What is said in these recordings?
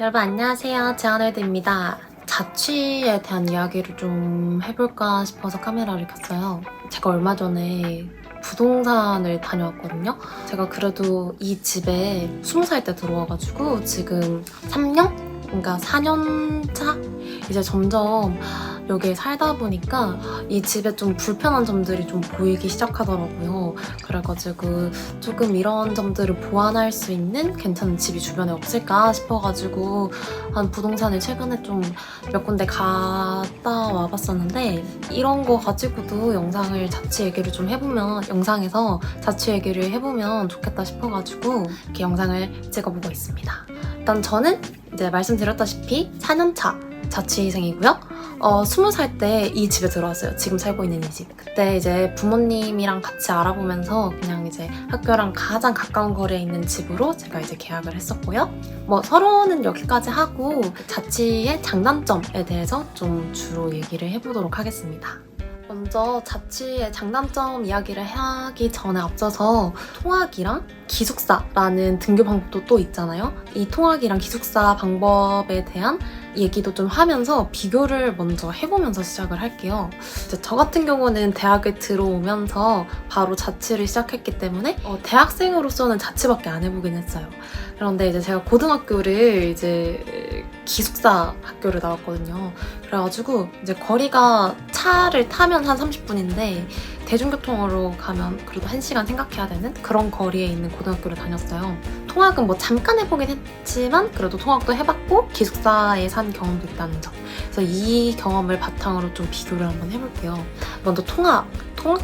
여러분 안녕하세요. 제안월드입니다. 자취에 대한 이야기를 좀 해볼까 싶어서 카메라를 켰어요. 제가 얼마 전에 부동산을 다녀왔거든요. 제가 그래도 이 집에 20살 때 들어와가지고 지금 3년? 그러니까 4년 차? 이제 점점 여기에 살다 보니까 이 집에 좀 불편한 점들이 좀 보이기 시작하더라고요. 그래가지고 조금 이런 점들을 보완할 수 있는 괜찮은 집이 주변에 없을까 싶어가지고 한 부동산을 최근에 좀 몇 군데 갔다 와봤었는데 이런 거 가지고도 자취 얘기를 좀 해보면 영상에서 자취 얘기를 해보면 좋겠다 싶어가지고 이렇게 영상을 찍어보고 있습니다. 일단 저는 이제 말씀드렸다시피 4년차 자취생이고요. 20살 때 이 집에 들어왔어요. 지금 살고 있는 이 집. 그때 이제 부모님이랑 같이 알아보면서 그냥 이제 학교랑 가장 가까운 거리에 있는 집으로 제가 이제 계약을 했었고요. 뭐 서론은 여기까지 하고 자취의 장단점에 대해서 좀 주로 얘기를 해보도록 하겠습니다. 먼저 자취의 장단점 이야기를 하기 전에 앞서서 통학이랑 기숙사라는 등교 방법도 또 있잖아요. 이 통학이랑 기숙사 방법에 대한 얘기도 좀 하면서 비교를 먼저 해보면서 시작을 할게요. 이제 저 같은 경우는 대학을 들어오면서 바로 자취를 시작했기 때문에 대학생으로서는 자취밖에 안 해보긴 했어요. 그런데 이제 제가 고등학교를 이제 기숙사 학교를 나왔거든요. 그래가지고 이제 거리가 차를 타면 한 30분인데 대중교통으로 가면 그래도 1시간 생각해야 되는 그런 거리에 있는 고등학교를 다녔어요. 통학은 뭐 잠깐 해보긴 했지만 그래도 통학도 해봤고 기숙사에 산 경험도 있다는 점. 그래서 이 경험을 바탕으로 좀 비교를 한번 해볼게요. 먼저 통학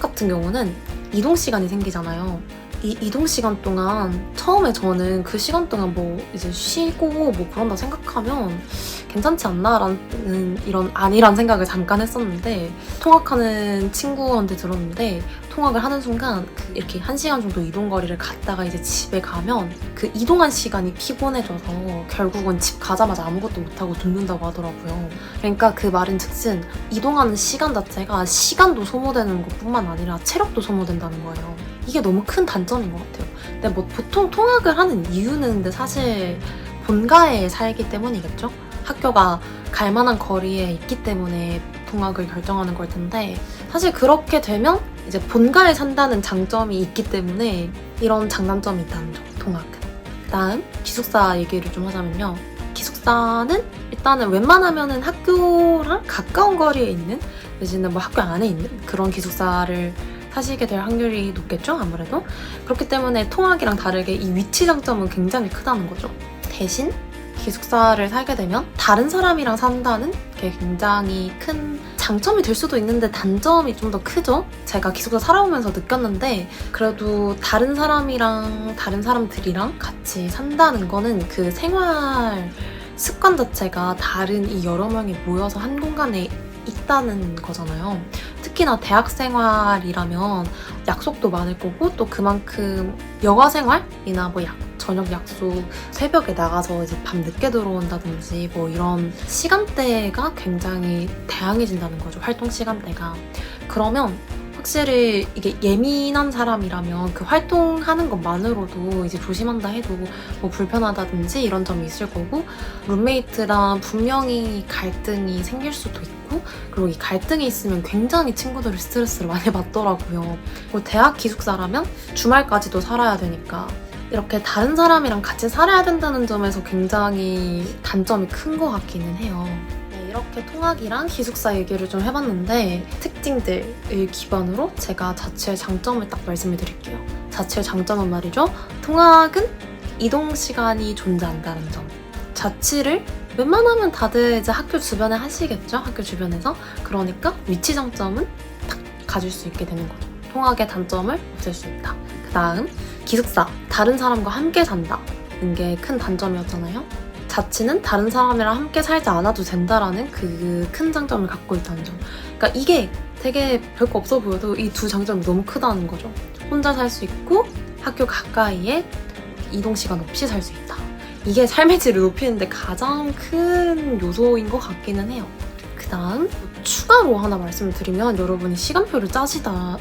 같은 경우는 이동 시간이 생기잖아요. 이 이동 시간 동안 처음에 저는 그 시간 동안 뭐 이제 쉬고 뭐 그런다 생각하면 괜찮지 않나라는 이런 아니란 생각을 잠깐 했었는데 통학하는 친구한테 들었는데 통학을 하는 순간 이렇게 1시간 정도 이동 거리를 갔다가 이제 집에 가면 그 이동한 시간이 피곤해져서 결국은 집 가자마자 아무것도 못하고 눕는다고 하더라고요. 그러니까 그 말인즉슨 이동하는 시간 자체가 시간도 소모되는 것뿐만 아니라 체력도 소모된다는 거예요. 이게 너무 큰 단점인 것 같아요. 근데 뭐 보통 통학을 하는 이유는 근데 사실 본가에 살기 때문이겠죠? 학교가 갈 만한 거리에 있기 때문에 통학을 결정하는 걸 텐데 사실 그렇게 되면 이제 본가에 산다는 장점이 있기 때문에 이런 장단점이 있다는 점, 통학은. 그다음 기숙사 얘기를 좀 하자면요. 기숙사는 일단은 웬만하면은 학교랑 가까운 거리에 있는 내지는 뭐 학교 안에 있는 그런 기숙사를 사시게 될 확률이 높겠죠, 아무래도. 그렇기 때문에 통학이랑 다르게 이 위치 장점은 굉장히 크다는 거죠. 대신 기숙사를 살게 되면 다른 사람이랑 산다는 게 굉장히 큰 장점이 될 수도 있는데 단점이 좀 더 크죠? 제가 기숙사 살아오면서 느꼈는데 그래도 다른 사람들이랑 같이 산다는 거는 그 생활 습관 자체가 다른 이 여러 명이 모여서 한 공간에 있다는 거잖아요. 특히나 대학 생활이라면 약속도 많을 거고 또 그만큼 여가 생활이나 뭐 저녁 약속, 새벽에 나가서 이제 밤 늦게 들어온다든지 뭐 이런 시간대가 굉장히 다양해진다는 거죠. 활동 시간대가. 그러면 확실히 이게 예민한 사람이라면 그 활동하는 것만으로도 이제 조심한다 해도 뭐 불편하다든지 이런 점이 있을 거고 룸메이트랑 분명히 갈등이 생길 수도 있고 그리고 이 갈등이 있으면 굉장히 친구들이 스트레스를 많이 받더라고요. 그리고 대학 기숙사라면 주말까지도 살아야 되니까 이렇게 다른 사람이랑 같이 살아야 된다는 점에서 굉장히 단점이 큰 것 같기는 해요. 이렇게 통학이랑 기숙사 얘기를 좀 해봤는데 특징들을 기반으로 제가 자취의 장점을 딱 말씀을 드릴게요. 자취의 장점은 말이죠. 통학은 이동 시간이 존재한다는 점. 자취를 웬만하면 다들 이제 학교 주변에 하시겠죠? 학교 주변에서. 그러니까 위치 장점은 딱 가질 수 있게 되는 거죠. 통학의 단점을 없앨 수 있다. 그 다음 기숙사. 다른 사람과 함께 산다는 게 큰 단점이었잖아요. 자취는 다른 사람이랑 함께 살지 않아도 된다라는 그 큰 장점을 갖고 있다는 점. 그러니까 이게 되게 별거 없어 보여도 이 두 장점이 너무 크다는 거죠. 혼자 살 수 있고 학교 가까이에 이동 시간 없이 살 수 있다. 이게 삶의 질을 높이는데 가장 큰 요소인 것 같기는 해요. 그 다음 추가로 하나 말씀을 드리면 여러분이 시간표를 짜시다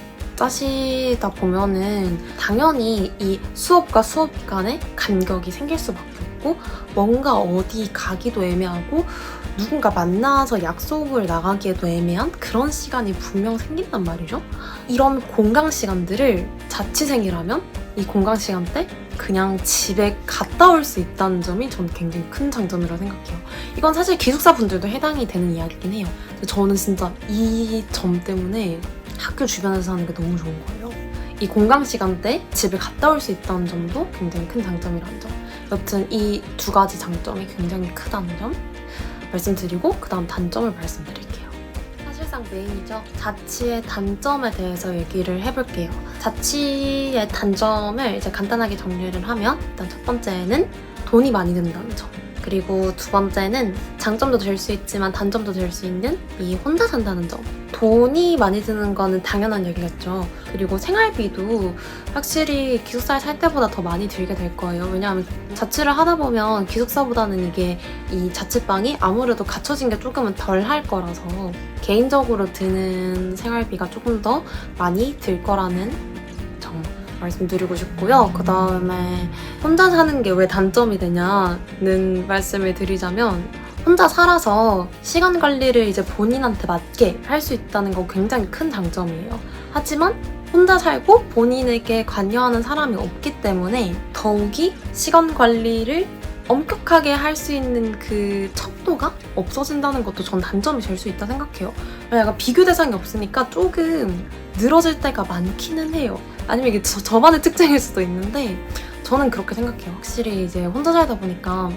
보면은 당연히 이 수업과 수업 간의 간격이 생길 수밖에 없고 그리고 뭔가 어디 가기도 애매하고 누군가 만나서 약속을 나가기에도 애매한 그런 시간이 분명 생긴단 말이죠. 이런 공강 시간들을 자취생이라면 이 공강 시간 때 그냥 집에 갔다 올 수 있다는 점이 저는 굉장히 큰 장점이라고 생각해요. 이건 사실 기숙사분들도 해당이 되는 이야기긴 해요. 근데 저는 진짜 이 점 때문에 학교 주변에서 사는 게 너무 좋은 거예요. 이 공강 시간 때 집에 갔다 올 수 있다는 점도 굉장히 큰 장점이라는 점. 여튼 이 두 가지 장점이 굉장히 크다는 점 말씀드리고 그 다음 단점을 말씀드릴게요. 사실상 메인이죠. 자취의 단점에 대해서 얘기를 해볼게요. 자취의 단점을 이제 간단하게 정리를 하면 일단 첫 번째는 돈이 많이 든다는 점. 그리고 두 번째는 장점도 될 수 있지만 단점도 될 수 있는 이 혼자 산다는 점. 돈이 많이 드는 거는 당연한 얘기겠죠. 그리고 생활비도 확실히 기숙사에 살 때보다 더 많이 들게 될 거예요. 왜냐하면 자취를 하다 보면 기숙사보다는 이게 이 자취방이 아무래도 갖춰진 게 조금은 덜 할 거라서 개인적으로 드는 생활비가 조금 더 많이 들 거라는 점 말씀드리고 싶고요. 그 다음에 혼자 사는 게 왜 단점이 되냐는 말씀을 드리자면 혼자 살아서 시간 관리를 이제 본인한테 맞게 할 수 있다는 거 굉장히 큰 장점이에요. 하지만 혼자 살고 본인에게 관여하는 사람이 없기 때문에 더욱이 시간 관리를 엄격하게 할 수 있는 그 척도가 없어진다는 것도 전 단점이 될 수 있다 생각해요. 약간 비교 대상이 없으니까 조금 늘어질 때가 많기는 해요. 아니면 이게 저만의 특징일 수도 있는데 저는 그렇게 생각해요. 확실히 이제 혼자 살다 보니까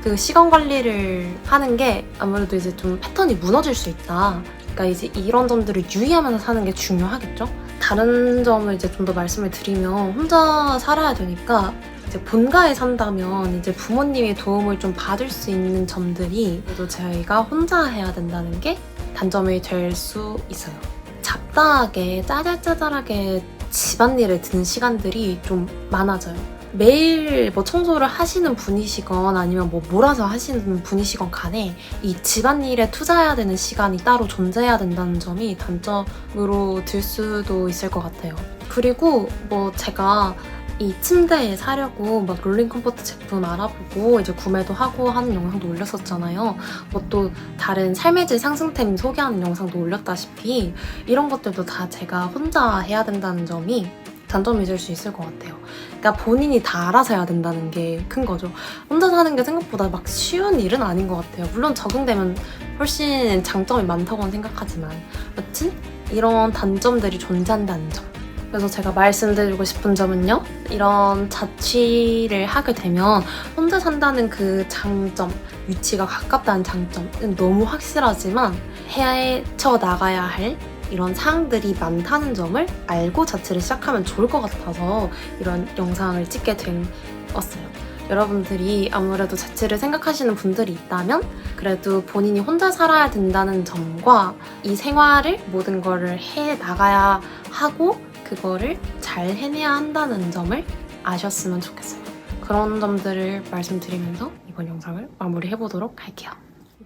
그 시간 관리를 하는 게 아무래도 이제 좀 패턴이 무너질 수 있다. 그러니까 이제 이런 점들을 유의하면서 사는 게 중요하겠죠? 다른 점을 이제 좀 더 말씀을 드리면 혼자 살아야 되니까 이제 본가에 산다면 이제 부모님의 도움을 좀 받을 수 있는 점들이 그래도 저희가 혼자 해야 된다는 게 단점이 될 수 있어요. 잡다하게 짜잘짜잘하게 집안일에 드는 시간들이 좀 많아져요. 매일 뭐 청소를 하시는 분이시건 아니면 뭐 몰아서 하시는 분이시건 간에 이 집안일에 투자해야 되는 시간이 따로 존재해야 된다는 점이 단점으로 들 수도 있을 것 같아요. 그리고 뭐 제가 이 침대에 사려고 막 롤링 컴포트 제품 알아보고 이제 구매도 하고 하는 영상도 올렸었잖아요. 뭐 또 다른 삶의 질 상승템 소개하는 영상도 올렸다시피 이런 것들도 다 제가 혼자 해야 된다는 점이 단점이 될 수 있을 것 같아요. 그러니까 본인이 다 알아서 해야 된다는 게 큰 거죠. 혼자 사는 게 생각보다 막 쉬운 일은 아닌 것 같아요. 물론 적응되면 훨씬 장점이 많다고는 생각하지만 여튼 이런 단점들이 존재한다는 점. 그래서 제가 말씀드리고 싶은 점은요. 이런 자취를 하게 되면 혼자 산다는 그 장점, 위치가 가깝다는 장점은 너무 확실하지만 헤쳐나가야 할 이런 사항들이 많다는 점을 알고 자취를 시작하면 좋을 것 같아서 이런 영상을 찍게 되었어요. 여러분들이 아무래도 자취를 생각하시는 분들이 있다면 그래도 본인이 혼자 살아야 된다는 점과 이 생활을 모든 거를 해 나가야 하고 그거를 잘 해내야 한다는 점을 아셨으면 좋겠어요. 그런 점들을 말씀드리면서 이번 영상을 마무리해보도록 할게요.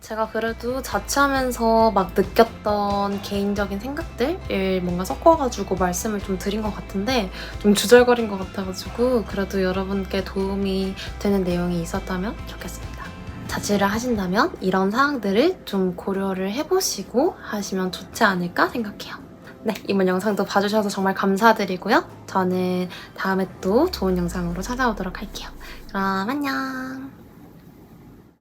제가 그래도 자취하면서 막 느꼈던 개인적인 생각들을 뭔가 섞어가지고 말씀을 좀 드린 것 같은데 좀 주절거린 것 같아가지고 그래도 여러분께 도움이 되는 내용이 있었다면 좋겠습니다. 자취를 하신다면 이런 사항들을 좀 고려를 해보시고 하시면 좋지 않을까 생각해요. 네, 이번 영상도 봐주셔서 정말 감사드리고요. 저는 다음에 또 좋은 영상으로 찾아오도록 할게요. 그럼 안녕!